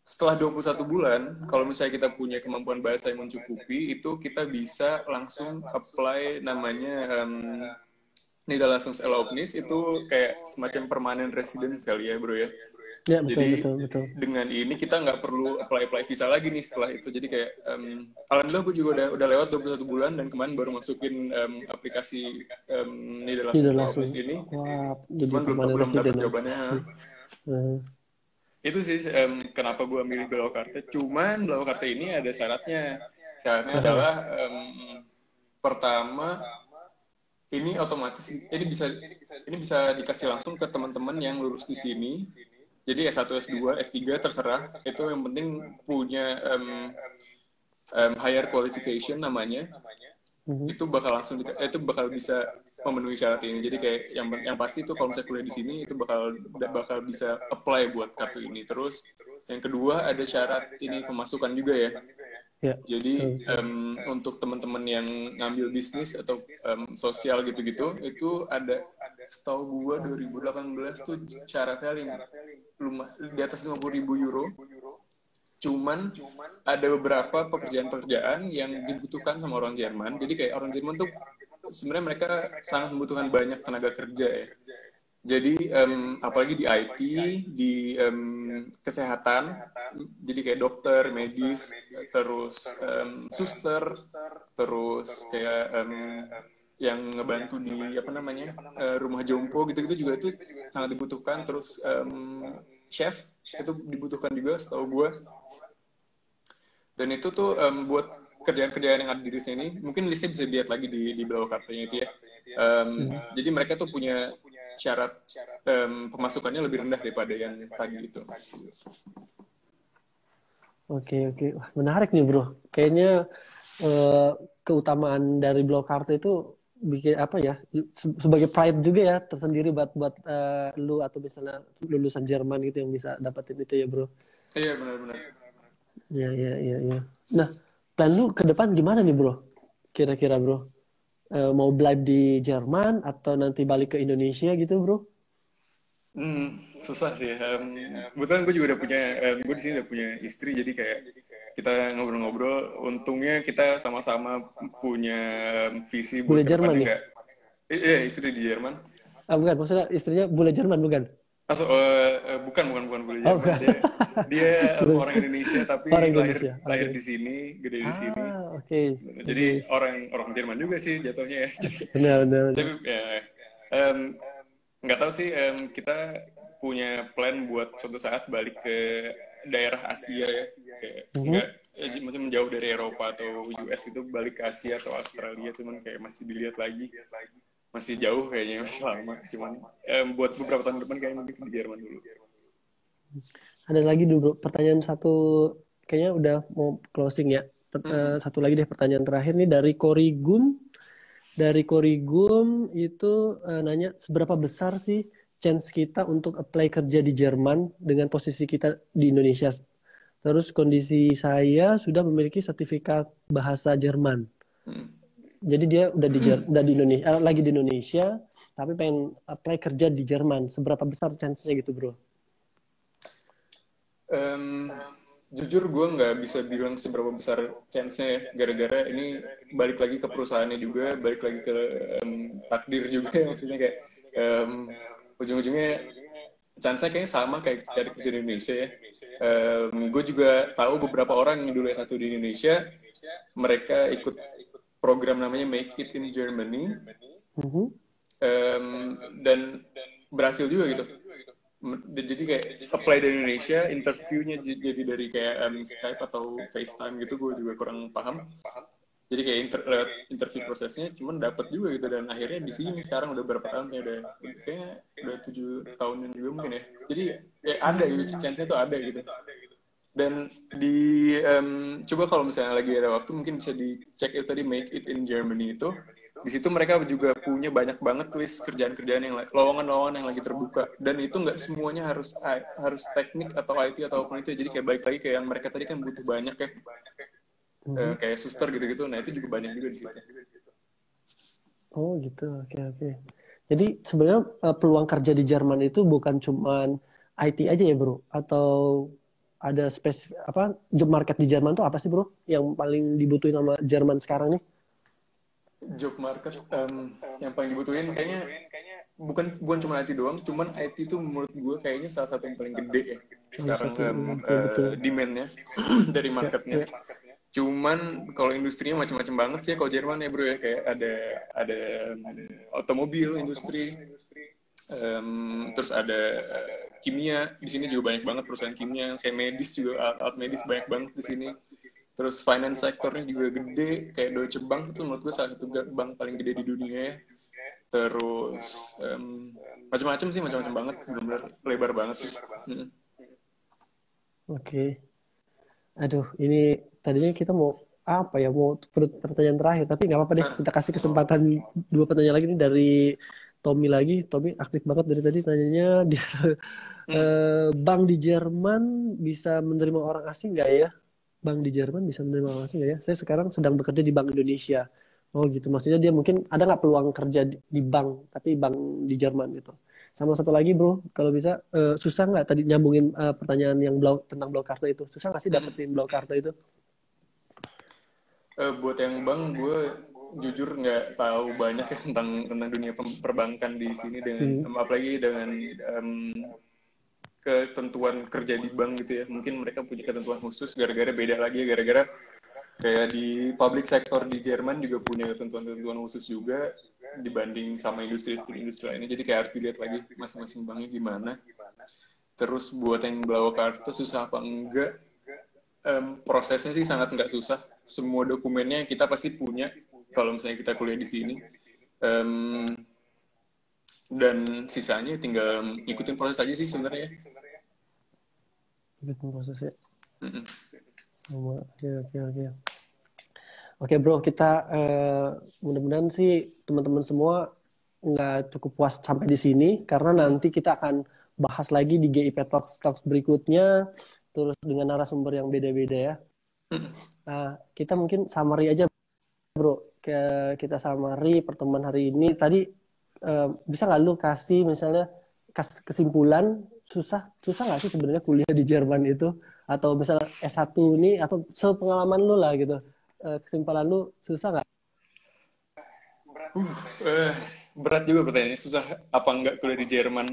setelah 21 bulan, kalau misalnya kita punya kemampuan bahasa yang mencukupi, itu kita bisa langsung apply namanya Niederlassungserlaubnis, itu kayak semacam permanent residence kali ya bro ya. Ya, betul. Jadi dengan ini kita nggak perlu apply visa lagi nih setelah itu. Jadi kayak alhamdulillah gue juga udah lewat 21 bulan dan kemarin baru masukin aplikasi Niederlassung. Niederlassungserlaubnis ini. Wah, jadi Cuman belum permanent dapat resident. jawabannya. Itu sih kenapa gue milih Blauwkarta. Cuman Blauwkarta ini ada syaratnya. Syaratnya adalah pertama ini otomatis ini bisa dikasih langsung ke teman-teman yang lulus di sini. Jadi S1, S2, S3 terserah. Itu yang penting punya higher qualification namanya. Itu bakal bisa memenuhi syarat ini. Jadi kayak yang pasti itu kalau misalnya kuliah di sini itu bakal bisa apply buat kartu ini. Terus yang kedua ada syarat ini pemasukan juga ya. Ya. Jadi untuk teman-teman yang ngambil bisnis atau sosial gitu-gitu itu ada, setahu gua 2018 tuh syaratnya di atas 50.000 euro. Cuman ada beberapa pekerjaan-pekerjaan yang dibutuhkan sama orang Jerman. Jadi kayak orang Jerman tuh sebenarnya mereka sangat membutuhkan banyak tenaga kerja ya. Jadi apalagi di IT, di kesehatan, jadi kayak dokter, medis, terus suster, terus kayak yang ngebantu di rumah jompo gitu-gitu juga itu sangat dibutuhkan. Terus chef itu dibutuhkan juga setahu gue. Dan itu tuh buat kerjaan-kerjaan yang ada di sini, mungkin listnya bisa dilihat lagi di Blauwkartanya itu ya. Jadi mereka tuh punya syarat pemasukannya lebih rendah daripada yang tadi itu. Oke. Wah, menarik nih bro. Kayaknya keutamaan dari Blauwkarta itu bikin apa ya, sebagai pride juga ya tersendiri buat lu atau misalnya lulusan Jerman gitu yang bisa dapetin itu ya bro. Iya benar-benar. Iya. Nah, plan lu ke depan gimana nih bro? Kira-kira bro, mau belajar di Jerman atau nanti balik ke Indonesia gitu bro? Hmm, susah sih. Kebetulan gue juga udah punya, gue di sini udah punya istri, jadi kayak kita ngobrol-ngobrol. Untungnya kita sama-sama punya visi Bule buat Jerman kedepannya nih. nggak. Iya, istri di Jerman. Ah, bukan, maksudnya istrinya bule Jerman bukan? Masuk, bukan bule Oh, Jerman. bukan. Dia Kira- orang Indonesia Orang tapi lahir Indonesia. lahir Oke. di sini, gede di sini. Oke. Jadi Oke. orang orang Jerman juga sih jatuhnya ya. Benar, benar, benar. Tapi ya, em, nggak tahu sih, kita punya plan buat suatu saat balik ke daerah Asia ya, kayak nggak, Mhm. maksudnya menjauh dari Eropa atau US itu, balik ke Asia atau Australia, cuman kayak masih dilihat lagi, masih jauh kayaknya, masih lama, cuman buat beberapa tahun depan kayaknya mungkin di Jerman dulu. Ada lagi dulu pertanyaan satu, kayaknya udah mau closing ya. Mm-mm. Satu lagi deh pertanyaan terakhir nih dari Korigum. Dari Korigum itu nanya seberapa besar sih chance kita untuk apply kerja di Jerman dengan posisi kita di Indonesia. Terus kondisi saya sudah memiliki sertifikat bahasa Jerman. Mm. Jadi dia udah di Indonesia, lagi di Indonesia, tapi pengen apply kerja di Jerman. Seberapa besar chance-nya gitu, bro? Em, Jujur gue nggak bisa bilang seberapa besar chance-nya ya, gara-gara ini balik lagi ke perusahaannya juga, balik lagi ke takdir juga ya, maksudnya kayak em, ujung-ujungnya chance-nya kayaknya sama kayak cari kerja di Indonesia ya. Gue juga tahu beberapa orang yang dulu S1 di Indonesia, mereka ikut program namanya Make It in Germany, Mhm. dan berhasil juga gitu. Jadi kayak apply dari Indonesia, interviewnya jadi dari kayak Skype atau FaceTime gitu, gue juga kurang paham. Jadi kayak lewat interview prosesnya, cuman dapat juga gitu, dan akhirnya di sini sekarang udah berapa tahun ya, kayaknya udah 7 tahunan juga mungkin ya. Jadi ya ada gitu, chance-nya tuh ada gitu. Dan coba kalau misalnya lagi ada waktu mungkin bisa dicek itu tadi, Make It in Germany itu. Di situ mereka juga punya banyak banget list kerjaan-kerjaan yang lowongan-lowongan yang lagi terbuka, dan itu nggak semuanya harus teknik atau IT atau apa itu. Jadi kayak balik lagi kayak yang mereka tadi kan butuh banyak ya, Mhm. kayak suster gitu-gitu. Nah, itu juga banyak juga di situ. Oh gitu, oke oke. Jadi sebenarnya peluang kerja di Jerman itu bukan cuman IT aja ya bro? Atau ada spesifik apa job market di Jerman tuh apa sih bro? Yang paling dibutuhin sama Jerman sekarang nih? Job market, yang paling dibutuhin kayaknya bukan bukan cuma IT doang, cuman IT itu menurut gue kayaknya salah satu yang paling gede ya Salah sekarang, satu betul betul. demand-nya dari Ya, marketnya. ya. Cuman kalau industrinya macam-macam banget sih kalau Jerman ya bro ya, kayak ada otomobil industri, terus ada kimia. Di sini juga banyak banget perusahaan kimia, kayak medis juga, alat medis banyak banget di sini. Terus finance sektornya juga gede, kayak Deutsche Bank itu menurut gue salah satu bank paling gede di dunia ya. Terus macam-macam sih, macam-macam banget, benar-benar lebar banget sih. Oke. Aduh, ini tadinya kita mau apa ya, mau pertanyaan terakhir, tapi nggak apa-apa deh. Nah, Kita kasih kesempatan dua pertanyaan lagi nih dari Tommy lagi. Tommy aktif banget dari tadi tanyanya. Dia bank di Jerman bisa menerima orang asing nggak ya? Bank di Jerman bisa menerima orang asing nggak ya? Saya sekarang sedang bekerja di Bank Indonesia. Oh gitu, maksudnya dia mungkin ada nggak peluang kerja di bank, tapi bank di Jerman gitu. Sama satu lagi bro, kalau bisa susah nggak tadi nyambungin pertanyaan yang tentang blue card itu? Susah nggak sih dapetin blue card itu? buat yang bank, gue jujur nggak tahu banyak ya tentang dunia perbankan di sini, dengan apalagi dengan ketentuan kerja di bank gitu ya. Mungkin mereka punya ketentuan khusus, gara-gara beda lagi, gara-gara kayak di public sector di Jerman juga punya ketentuan-ketentuan khusus juga dibanding sama industri lainnya. Jadi kayak harus dilihat lagi masing-masing banknya gimana. Terus buat yang blau kartu susah apa enggak? Prosesnya sih sangat nggak susah. Semua dokumennya kita pasti punya kalau misalnya kita kuliah di sini. Dan sisanya tinggal ikutin proses aja sih sebenarnya. Ikutin prosesnya. Mm-mm. Sama, oke. Oke bro, kita mudah-mudahan sih teman-teman semua nggak cukup puas sampai di sini, karena nanti kita akan bahas lagi di GIP Talks berikutnya, terus dengan narasumber yang beda-beda ya. Nah, kita mungkin summary aja bro, kita summary pertemuan hari ini. Tadi bisa nggak lu kasih misalnya kesimpulan susah nggak sih sebenarnya kuliah di Jerman itu, atau misalnya S1 nih, atau sepengalaman lu lah gitu, kesimpulan lu susah nggak? Berat juga pertanyaannya, susah apa enggak kuliah di Jerman.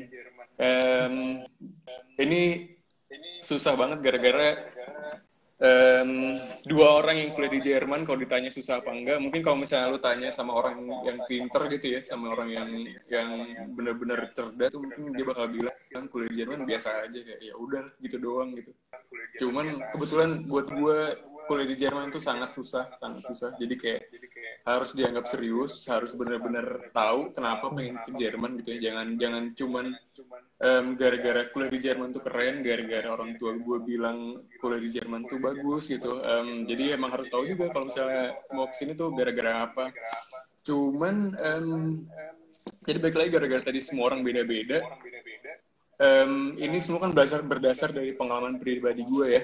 Ini susah banget gara-gara dua orang yang kuliah di Jerman kalau ditanya susah apa enggak, mungkin kalau misalnya lu tanya sama orang yang pinter gitu ya, sama orang yang benar-benar cerdas tuh, mungkin dia bakal bilang kuliah di Jerman biasa aja, kayak ya udah gitu doang gitu. Cuman kebetulan buat gue kuliah di Jerman itu sangat susah. Jadi kayak harus dianggap serius, harus benar-benar tahu kenapa pengen ke Jerman gitu ya. Jangan cuman gara-gara kuliah di Jerman tuh keren, gara-gara orang tua gue bilang kuliah di Jerman tuh bagus gitu. Jadi emang harus tahu juga kalau misalnya mau kesini tuh gara-gara apa. Cuman jadi balik lagi gara-gara tadi semua orang beda-beda. Ini semua kan berdasar dari pengalaman pribadi gue ya.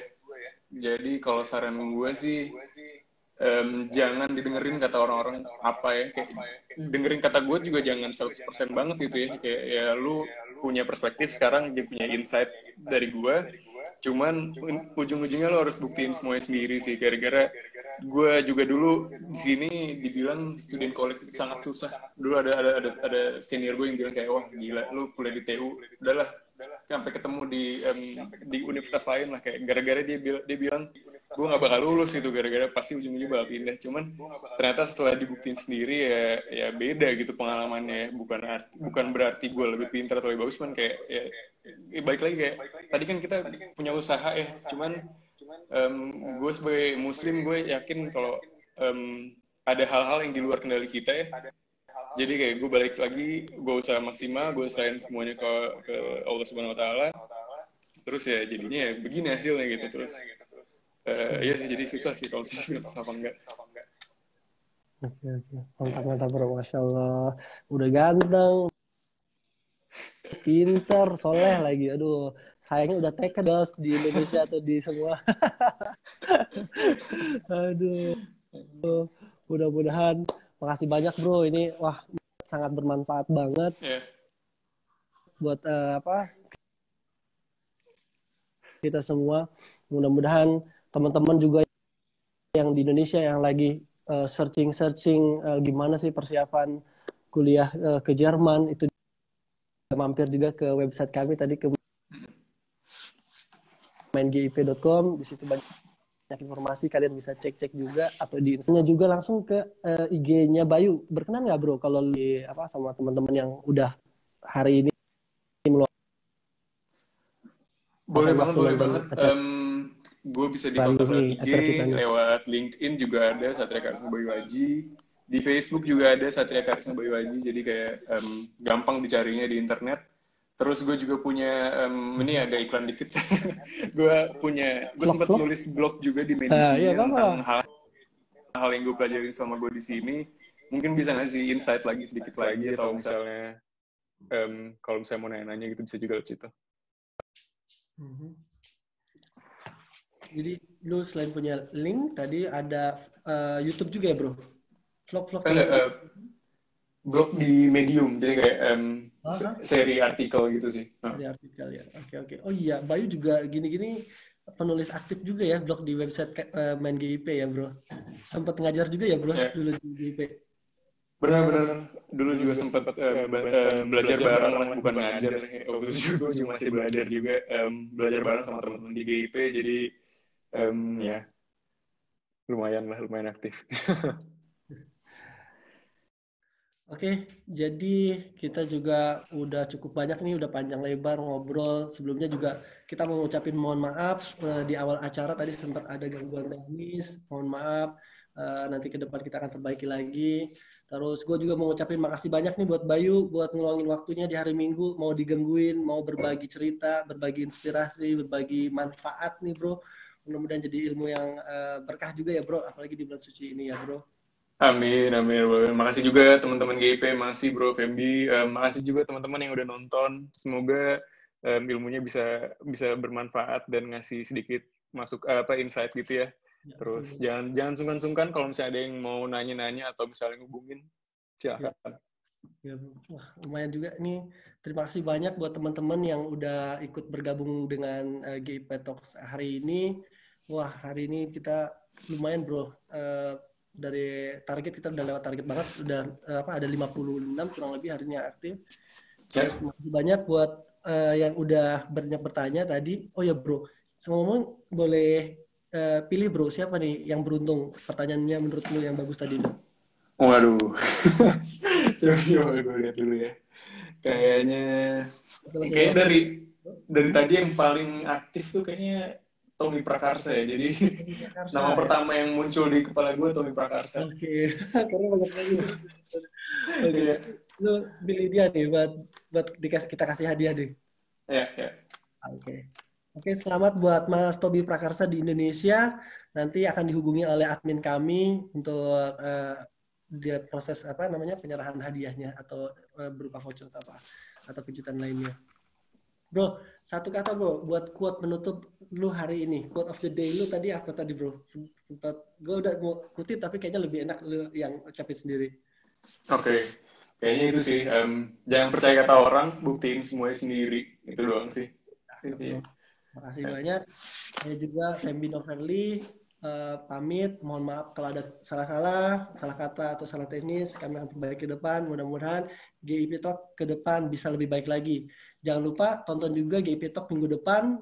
Jadi kalau saran gue sih jangan didengerin kata orang-orang apa ya, kayak dengerin kata gue juga jangan 100% banget gitu ya, kayak ya lu punya perspektif sekarang, dia punya insight dari gue, cuman ujung-ujungnya lo harus buktiin semuanya sendiri sih. Gara-gara gue juga dulu di sini dibilang student college itu sangat susah. Dulu ada senior gue yang bilang kayak, wah gila lu kuliah di TU, udahlah sampai ketemu di universitas lain lah, kayak gara-gara dia bilang gue nggak bakal lulus gitu, gara-gara pasti ujung-ujungnya bakal pindah. Cuman ternyata setelah dibuktiin sendiri ya beda gitu pengalamannya. Bukan berarti gue lebih pintar atau lebih bagus, cuman kayak ya balik lagi kayak tadi kan kita punya usaha ya. Cuman gue sebagai muslim gue yakin kalau ada hal-hal yang di luar kendali kita ya. Jadi kayak gue balik lagi, gue usaha maksimal, gue usahain semuanya ke Allah Subhanahu Wa Taala. Terus ya jadinya ya begini hasilnya gitu. Terus iya sih, jadi susah sih kalau misalnya apa enggak. Oke. Mantap bro, Masya Allah. Udah ganteng, pinter, soleh lagi. Aduh, sayangnya udah teken dos di Indonesia atau di semua. Aduh, mudah-mudahan. Makasih banyak bro, ini wah sangat bermanfaat banget buat kita semua. Mudah-mudahan teman-teman juga yang di Indonesia yang lagi searching gimana sih persiapan kuliah ke Jerman, itu mampir juga ke website kami tadi, ke maingip.com. Di situ banyak informasi, kalian bisa cek juga, atau di Instanya juga langsung ke IG-nya Bayu. Berkenan nggak bro kalau sama teman-teman yang udah hari ini boleh banget. Gue bisa dikontak lewat IG, lewat LinkedIn juga ada Satria Karisma Bayu Aji, di Facebook juga ada Satria Karisma Bayu Aji. Jadi kayak gampang dicarinya di internet. Terus gue juga punya ini agak iklan dikit. gue sempat nulis blog juga di Medisinya tentang hal yang gue pelajarin sama gue di sini. Mungkin bisa ngasih insight lagi sedikit lagi, atau misalnya kalau misalnya mau nanya-nanya gitu bisa juga lewat situ. Jadi lu selain punya link tadi ada YouTube juga ya bro? Vlog blog di Medium, jadi kayak seri artikel gitu sih. Seri artikel ya, oke. Oh iya, Bayu juga gini-gini penulis aktif juga ya, blog di website Main GIP ya bro. Sempat ngajar juga ya bro dulu di GIP. Benar, dulu juga sempat belajar bareng lah, bukan ngajar. Waktu itu gue juga masih belajar juga, belajar bareng sama teman-teman di GIP, jadi ya lumayan aktif. Oke, jadi kita juga udah cukup banyak nih, udah panjang lebar ngobrol. Sebelumnya juga kita mau ngucapin mohon maaf di awal acara tadi sempat ada gangguan teknis. Mohon maaf, nanti ke depan kita akan perbaiki lagi. Terus gue juga mau ngucapin makasih banyak nih buat Bayu, buat ngeluangin waktunya di hari Minggu, mau digangguin, mau berbagi cerita, berbagi inspirasi, berbagi manfaat nih bro. Mudah-mudahan jadi ilmu yang berkah juga ya bro, apalagi di bulan suci ini ya bro. Amin. Makasih juga teman-teman GIP, makasih Bro Fembi, makasih juga teman-teman yang udah nonton. Semoga ilmunya bisa bermanfaat dan ngasih sedikit insight gitu ya. Terus jangan sungkan-sungkan kalau misalnya ada yang mau nanya-nanya atau misalnya ngubungin, silakan. Ya, bro. Wah, lumayan juga nih. Terima kasih banyak buat teman-teman yang udah ikut bergabung dengan GIP Talks hari ini. Wah, hari ini kita lumayan, bro. Dari target kita udah lewat target banget. Udah ada 56 kurang lebih hari ini yang aktif. Ya. Terus terima kasih banyak buat yang udah banyak bertanya tadi. Oh ya, bro. Ngomong boleh pilih, bro, siapa nih yang beruntung? Pertanyaannya menurut lu yang bagus tadi tuh. Waduh. Coba gue lihat dulu ya. Kayaknya Masih dari tadi yang paling aktif tuh kayaknya Tommy Prakarsa ya. Jadi Jakarta, nama ya? pertama yang muncul di kepala gue Tommy Prakarsa. Oke, karena banyak lagi terus. Oke, Iya. lu pilih dia nih buat kita kasih hadiah nih. Ya. Oke. Oke, selamat buat Mas Tobi Prakarsa di Indonesia. Nanti akan dihubungi oleh admin kami untuk dia proses penyerahan hadiahnya atau berupa voucher atau kejutan lainnya. Bro, satu kata bro, buat quote menutup lu hari ini. Quote of the day lu tadi apa tadi bro? Sempat gue udah mau kutip tapi kayaknya lebih enak lu yang ucapin sendiri. Oke. Kayaknya itu sih. Jangan percaya kata orang, buktiin semuanya sendiri. Itu doang sih. Bro, makasih banyak. Saya juga Fembi Noverly pamit. Mohon maaf kalau ada salah kata atau salah teknis. Kami akan perbaiki ke depan. Mudah-mudahan GIP Talk ke depan bisa lebih baik lagi. Jangan lupa tonton juga GIP Talk minggu depan.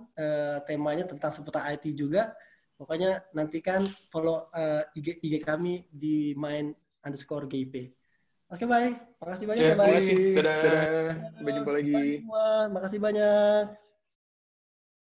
Temanya tentang seputar IT juga. Pokoknya nantikan follow IG kami di main_GIP. Oke, bye. Makasih banyak ya, bye. Makasih. Dadah. Sampai jumpa lagi. Bye semua. Makasih banyak.